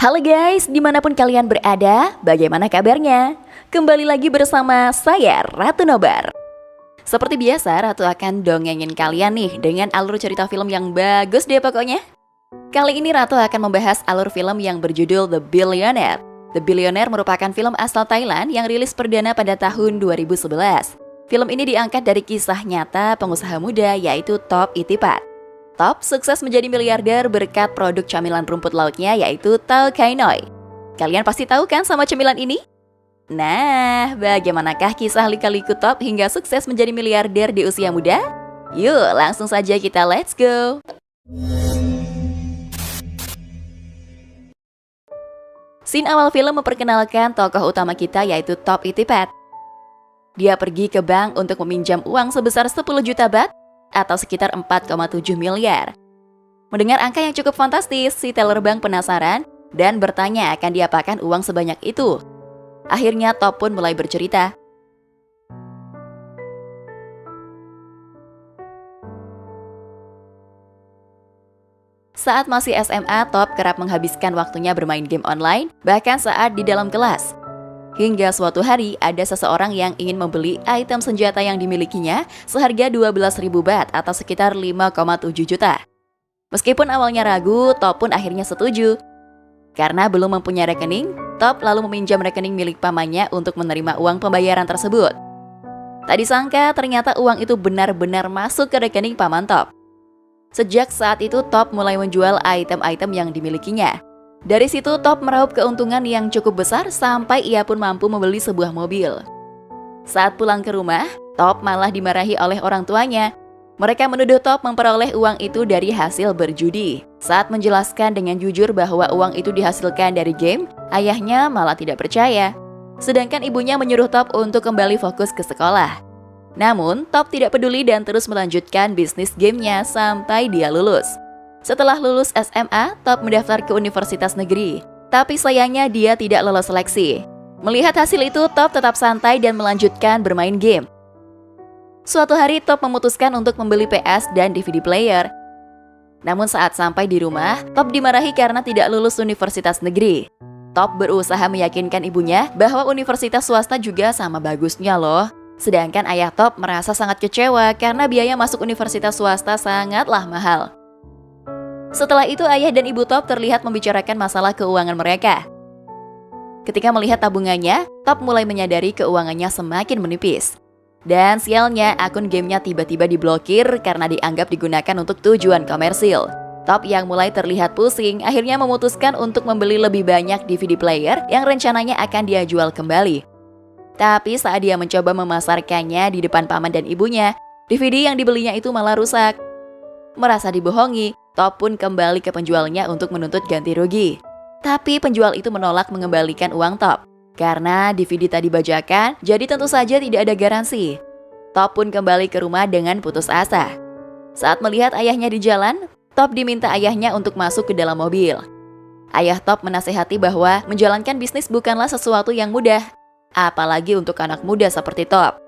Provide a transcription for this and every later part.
Halo guys, dimanapun kalian berada, bagaimana kabarnya? Kembali lagi bersama saya, Ratu Nobar. Seperti biasa, Ratu akan dongengin kalian nih dengan alur cerita film yang bagus deh pokoknya. Kali ini Ratu akan membahas alur film yang berjudul The Billionaire. The Billionaire merupakan film asal Thailand yang rilis perdana pada tahun 2011. Film ini diangkat dari kisah nyata pengusaha muda yaitu Top Itipat. Top sukses menjadi miliarder berkat produk camilan rumput lautnya yaitu Tao Kai Noi. Kalian pasti tahu kan sama cemilan ini? Nah, bagaimanakah kisah lika-liku Top hingga sukses menjadi miliarder di usia muda? Yuk, langsung saja kita let's go! Scene awal film memperkenalkan tokoh utama kita yaitu Top Itipat. Dia pergi ke bank untuk meminjam uang sebesar 10 juta baht atau sekitar 4,7 miliar. Mendengar angka yang cukup fantastis, si teller bank penasaran dan bertanya akan diapakan uang sebanyak itu. Akhirnya Top pun mulai bercerita. Saat masih SMA, Top kerap menghabiskan waktunya bermain game online, bahkan saat di dalam kelas. Hingga suatu hari ada seseorang yang ingin membeli item senjata yang dimilikinya seharga 12.000 baht atau sekitar 5,7 juta. Meskipun awalnya ragu, Top pun akhirnya setuju. Karena belum mempunyai rekening, Top lalu meminjam rekening milik pamannya untuk menerima uang pembayaran tersebut. Tak disangka ternyata uang itu benar-benar masuk ke rekening paman Top. Sejak saat itu Top mulai menjual item-item yang dimilikinya. Dari situ Top meraup keuntungan yang cukup besar sampai ia pun mampu membeli sebuah mobil. Saat pulang ke rumah, Top malah dimarahi oleh orang tuanya. Mereka menuduh Top memperoleh uang itu dari hasil berjudi. Saat menjelaskan dengan jujur bahwa uang itu dihasilkan dari game, ayahnya malah tidak percaya. Sedangkan ibunya menyuruh Top untuk kembali fokus ke sekolah. Namun, Top tidak peduli dan terus melanjutkan bisnis gamenya sampai dia lulus. Setelah lulus SMA, Top mendaftar ke universitas negeri. Tapi sayangnya dia tidak lolos seleksi. Melihat hasil itu, Top tetap santai dan melanjutkan bermain game. Suatu hari, Top memutuskan untuk membeli PS dan DVD player. Namun saat sampai di rumah, Top dimarahi karena tidak lulus universitas negeri. Top berusaha meyakinkan ibunya bahwa universitas swasta juga sama bagusnya loh. Sedangkan ayah Top merasa sangat kecewa karena biaya masuk universitas swasta sangatlah mahal. Setelah itu ayah dan ibu Top terlihat membicarakan masalah keuangan mereka. Ketika melihat tabungannya, Top mulai menyadari keuangannya semakin menipis. Dan sialnya akun gamenya tiba-tiba diblokir karena dianggap digunakan untuk tujuan komersil. Top yang mulai terlihat pusing akhirnya memutuskan untuk membeli lebih banyak DVD player yang rencananya akan dia jual kembali. Tapi saat dia mencoba memasarkannya di depan paman dan ibunya, DVD yang dibelinya itu malah rusak. Merasa dibohongi, Top pun kembali ke penjualnya untuk menuntut ganti rugi. Tapi penjual itu menolak mengembalikan uang Top. Karena DVD tadi bajakan, jadi tentu saja tidak ada garansi. Top pun kembali ke rumah dengan putus asa. Saat melihat ayahnya di jalan, Top diminta ayahnya untuk masuk ke dalam mobil. Ayah Top menasihati bahwa menjalankan bisnis bukanlah sesuatu yang mudah, apalagi untuk anak muda seperti Top.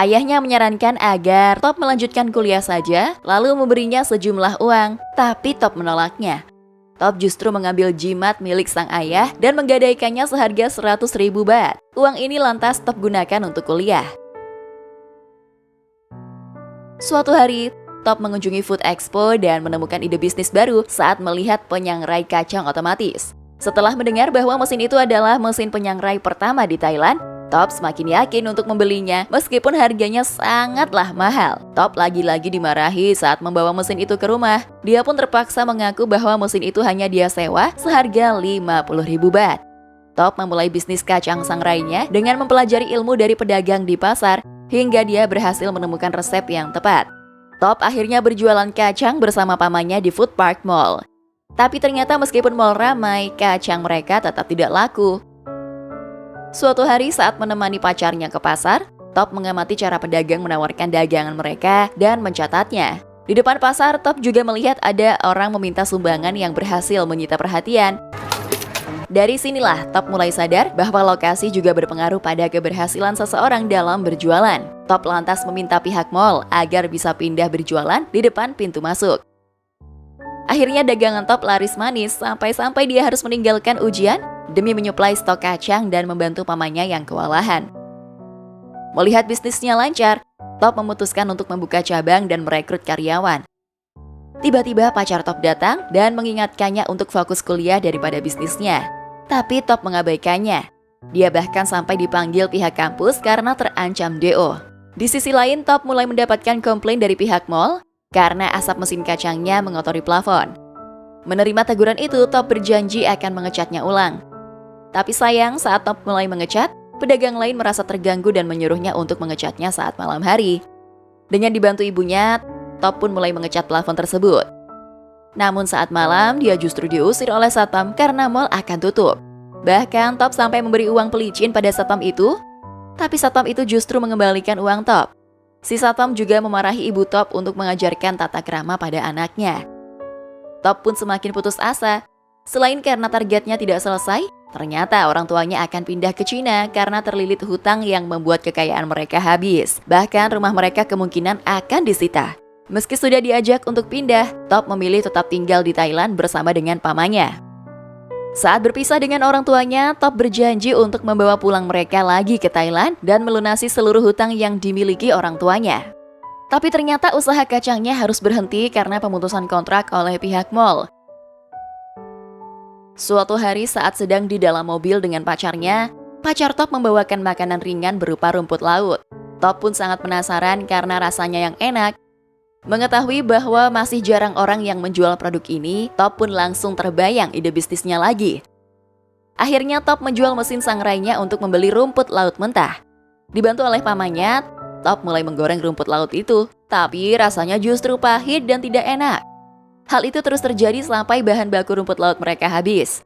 Ayahnya menyarankan agar Top melanjutkan kuliah saja, lalu memberinya sejumlah uang, tapi Top menolaknya. Top justru mengambil jimat milik sang ayah dan menggadaikannya seharga 100.000 baht. Uang ini lantas Top gunakan untuk kuliah. Suatu hari, Top mengunjungi Food Expo dan menemukan ide bisnis baru saat melihat penyangrai kacang otomatis. Setelah mendengar bahwa mesin itu adalah mesin penyangrai pertama di Thailand, Top semakin yakin untuk membelinya meskipun harganya sangatlah mahal. Top lagi-lagi dimarahi saat membawa mesin itu ke rumah. Dia pun terpaksa mengaku bahwa mesin itu hanya dia sewa seharga 50.000 baht. Top memulai bisnis kacang sangrainya dengan mempelajari ilmu dari pedagang di pasar hingga dia berhasil menemukan resep yang tepat. Top akhirnya berjualan kacang bersama pamannya di Food Park Mall. Tapi ternyata meskipun mall ramai, kacang mereka tetap tidak laku. Suatu hari saat menemani pacarnya ke pasar, Top mengamati cara pedagang menawarkan dagangan mereka dan mencatatnya. Di depan pasar, Top juga melihat ada orang meminta sumbangan yang berhasil menyita perhatian. Dari sinilah Top mulai sadar bahwa lokasi juga berpengaruh pada keberhasilan seseorang dalam berjualan. Top lantas meminta pihak mall agar bisa pindah berjualan di depan pintu masuk. Akhirnya dagangan Top laris manis sampai-sampai dia harus meninggalkan ujian demi menyuplai stok kacang dan membantu pamannya yang kewalahan. Melihat bisnisnya lancar, Top memutuskan untuk membuka cabang dan merekrut karyawan. Tiba-tiba pacar Top datang dan mengingatkannya untuk fokus kuliah daripada bisnisnya. Tapi Top mengabaikannya. Dia bahkan sampai dipanggil pihak kampus karena terancam DO. Di sisi lain, Top mulai mendapatkan komplain dari pihak mall karena asap mesin kacangnya mengotori plafon. Menerima teguran itu, Top berjanji akan mengecatnya ulang. Tapi sayang, saat Top mulai mengecat, pedagang lain merasa terganggu dan menyuruhnya untuk mengecatnya saat malam hari. Dengan dibantu ibunya, Top pun mulai mengecat plafon tersebut. Namun saat malam, dia justru diusir oleh satpam karena mall akan tutup. Bahkan Top sampai memberi uang pelicin pada satpam itu, tapi satpam itu justru mengembalikan uang Top. Si satpam juga memarahi ibu Top untuk mengajarkan tata krama pada anaknya. Top pun semakin putus asa. Selain karena targetnya tidak selesai, ternyata orang tuanya akan pindah ke Cina karena terlilit hutang yang membuat kekayaan mereka habis. Bahkan rumah mereka kemungkinan akan disita. Meski sudah diajak untuk pindah, Top memilih tetap tinggal di Thailand bersama dengan pamannya. Saat berpisah dengan orang tuanya, Top berjanji untuk membawa pulang mereka lagi ke Thailand dan melunasi seluruh hutang yang dimiliki orang tuanya. Tapi ternyata usaha kacangnya harus berhenti karena pemutusan kontrak oleh pihak mall. Suatu hari saat sedang di dalam mobil dengan pacarnya, pacar Top membawakan makanan ringan berupa rumput laut. Top pun sangat penasaran karena rasanya yang enak. Mengetahui bahwa masih jarang orang yang menjual produk ini, Top pun langsung terbayang ide bisnisnya lagi. Akhirnya Top menjual mesin sangrainya untuk membeli rumput laut mentah. Dibantu oleh pamannya, Top mulai menggoreng rumput laut itu, tapi rasanya justru pahit dan tidak enak. Hal itu terus terjadi sampai bahan baku rumput laut mereka habis.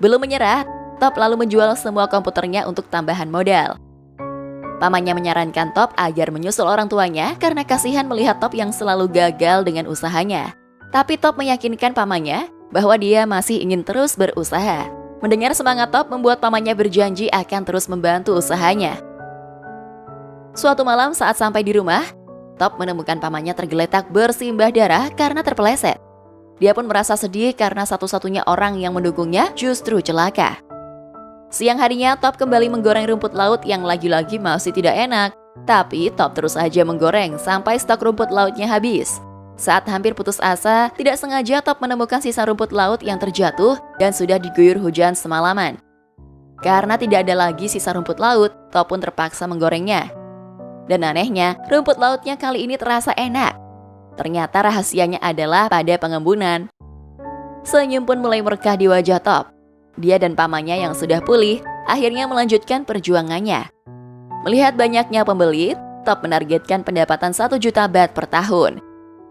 Belum menyerah, Top lalu menjual semua komputernya untuk tambahan modal. Pamannya menyarankan Top agar menyusul orang tuanya karena kasihan melihat Top yang selalu gagal dengan usahanya. Tapi Top meyakinkan pamannya bahwa dia masih ingin terus berusaha. Mendengar semangat Top membuat pamannya berjanji akan terus membantu usahanya. Suatu malam saat sampai di rumah, Top menemukan pamannya tergeletak bersimbah darah karena terpeleset. Dia pun merasa sedih karena satu-satunya orang yang mendukungnya justru celaka. Siang harinya, Top kembali menggoreng rumput laut yang lagi-lagi masih tidak enak. Tapi Top terus saja menggoreng sampai stok rumput lautnya habis. Saat hampir putus asa, tidak sengaja Top menemukan sisa rumput laut yang terjatuh dan sudah diguyur hujan semalaman. Karena tidak ada lagi sisa rumput laut, Top pun terpaksa menggorengnya. Dan anehnya, rumput lautnya kali ini terasa enak. Ternyata rahasianya adalah pada pengembunan. Senyum pun mulai merekah di wajah Top. Dia dan pamannya yang sudah pulih akhirnya melanjutkan perjuangannya. Melihat banyaknya pembeli, Top menargetkan pendapatan 1 juta baht per tahun.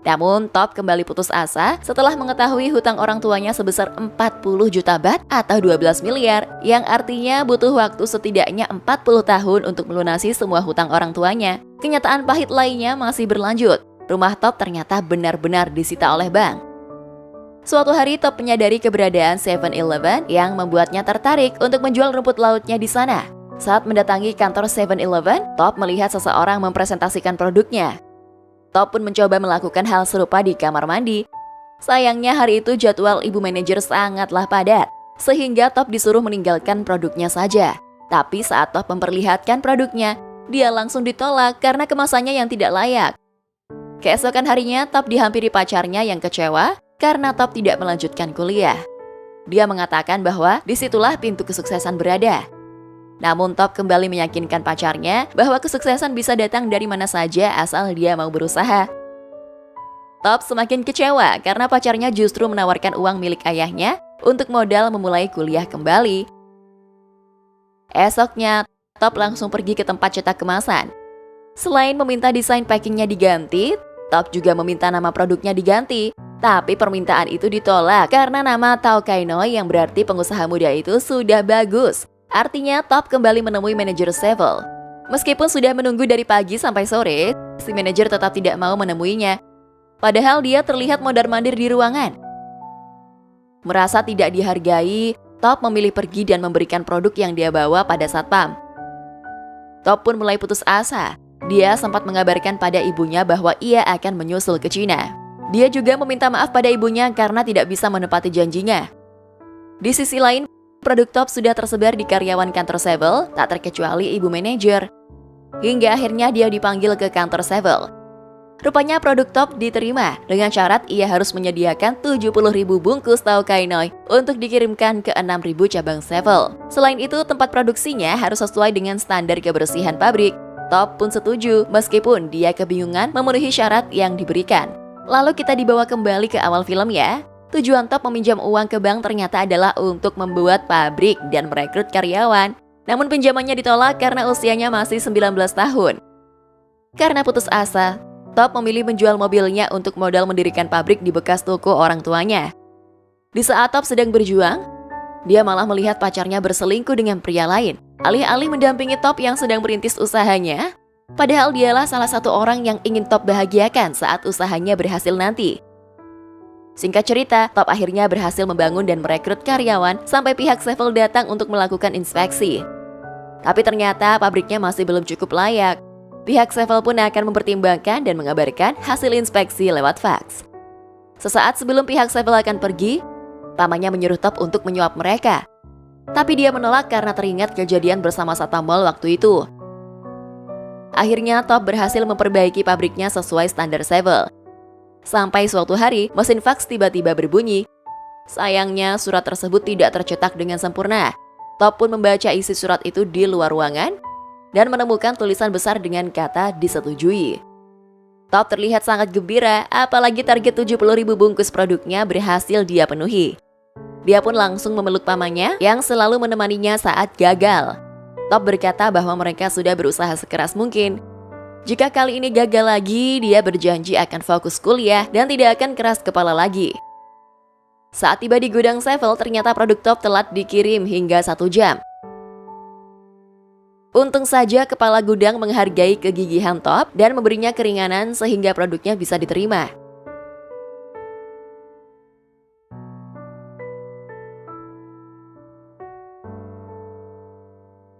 Namun Top kembali putus asa setelah mengetahui hutang orang tuanya sebesar 40 juta baht atau 12 miliar, yang artinya butuh waktu setidaknya 40 tahun untuk melunasi semua hutang orang tuanya. Kenyataan pahit lainnya masih berlanjut. Rumah Top ternyata benar-benar disita oleh bank. Suatu hari Top menyadari keberadaan 7-Eleven yang membuatnya tertarik untuk menjual rumput lautnya di sana. Saat mendatangi kantor 7-Eleven, Top melihat seseorang mempresentasikan produknya. Top pun mencoba melakukan hal serupa di kamar mandi. Sayangnya hari itu jadwal ibu manajer sangatlah padat, sehingga Top disuruh meninggalkan produknya saja. Tapi saat Top memperlihatkan produknya, dia langsung ditolak karena kemasannya yang tidak layak. Keesokan harinya, Top dihampiri pacarnya yang kecewa karena Top tidak melanjutkan kuliah. Dia mengatakan bahwa disitulah pintu kesuksesan berada. Namun Top kembali meyakinkan pacarnya bahwa kesuksesan bisa datang dari mana saja asal dia mau berusaha. Top semakin kecewa karena pacarnya justru menawarkan uang milik ayahnya untuk modal memulai kuliah kembali. Esoknya, Top langsung pergi ke tempat cetak kemasan. Selain meminta desain packingnya diganti, Top juga meminta nama produknya diganti. Tapi permintaan itu ditolak karena nama Tao Kainoi yang berarti pengusaha muda itu sudah bagus. Artinya Top kembali menemui manajer Sevel. Meskipun sudah menunggu dari pagi sampai sore, si manajer tetap tidak mau menemuinya. Padahal dia terlihat mondar-mandir di ruangan. Merasa tidak dihargai, Top memilih pergi dan memberikan produk yang dia bawa pada satpam. Top pun mulai putus asa. Dia sempat mengabarkan pada ibunya bahwa ia akan menyusul ke Cina. Dia juga meminta maaf pada ibunya karena tidak bisa menepati janjinya. Di sisi lain, produk Top sudah tersebar di karyawan kantor Sevel, tak terkecuali ibu manajer. Hingga akhirnya dia dipanggil ke kantor Sevel. Rupanya produk Top diterima dengan syarat ia harus menyediakan 70.000 bungkus tahu kainoy untuk dikirimkan ke 6.000 cabang Sevel. Selain itu, tempat produksinya harus sesuai dengan standar kebersihan pabrik. Top pun setuju meskipun dia kebingungan memenuhi syarat yang diberikan. Lalu kita dibawa kembali ke awal film ya. Tujuan Top meminjam uang ke bank ternyata adalah untuk membuat pabrik dan merekrut karyawan. Namun pinjamannya ditolak karena usianya masih 19 tahun. Karena putus asa, Top memilih menjual mobilnya untuk modal mendirikan pabrik di bekas toko orang tuanya. Di saat Top sedang berjuang, dia malah melihat pacarnya berselingkuh dengan pria lain. Alih-alih mendampingi Top yang sedang merintis usahanya, padahal dialah salah satu orang yang ingin Top bahagiakan saat usahanya berhasil nanti. Singkat cerita, Top akhirnya berhasil membangun dan merekrut karyawan sampai pihak Sevel datang untuk melakukan inspeksi. Tapi ternyata pabriknya masih belum cukup layak. Pihak Sevel pun akan mempertimbangkan dan mengabarkan hasil inspeksi lewat faks. Sesaat sebelum pihak Sevel akan pergi, pamannya menyuruh Top untuk menyuap mereka. Tapi dia menolak karena teringat kejadian bersama Satamol waktu itu. Akhirnya Top berhasil memperbaiki pabriknya sesuai standar Sevel. Sampai suatu hari, mesin faks tiba-tiba berbunyi. Sayangnya, surat tersebut tidak tercetak dengan sempurna. Top pun membaca isi surat itu di luar ruangan dan menemukan tulisan besar dengan kata disetujui. Top terlihat sangat gembira, apalagi target 70.000 bungkus produknya berhasil dia penuhi. Dia pun langsung memeluk pamannya yang selalu menemaninya saat gagal. Top berkata bahwa mereka sudah berusaha sekeras mungkin. Jika kali ini gagal lagi, dia berjanji akan fokus kuliah dan tidak akan keras kepala lagi. Saat tiba di gudang Sevel, ternyata produk Top telat dikirim hingga 1 jam. Untung saja kepala gudang menghargai kegigihan Top dan memberinya keringanan sehingga produknya bisa diterima.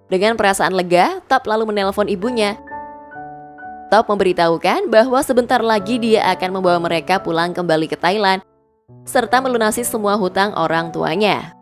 Dengan perasaan lega, Top lalu menelpon ibunya. Top memberitahukan bahwa sebentar lagi dia akan membawa mereka pulang kembali ke Thailand, serta melunasi semua hutang orang tuanya.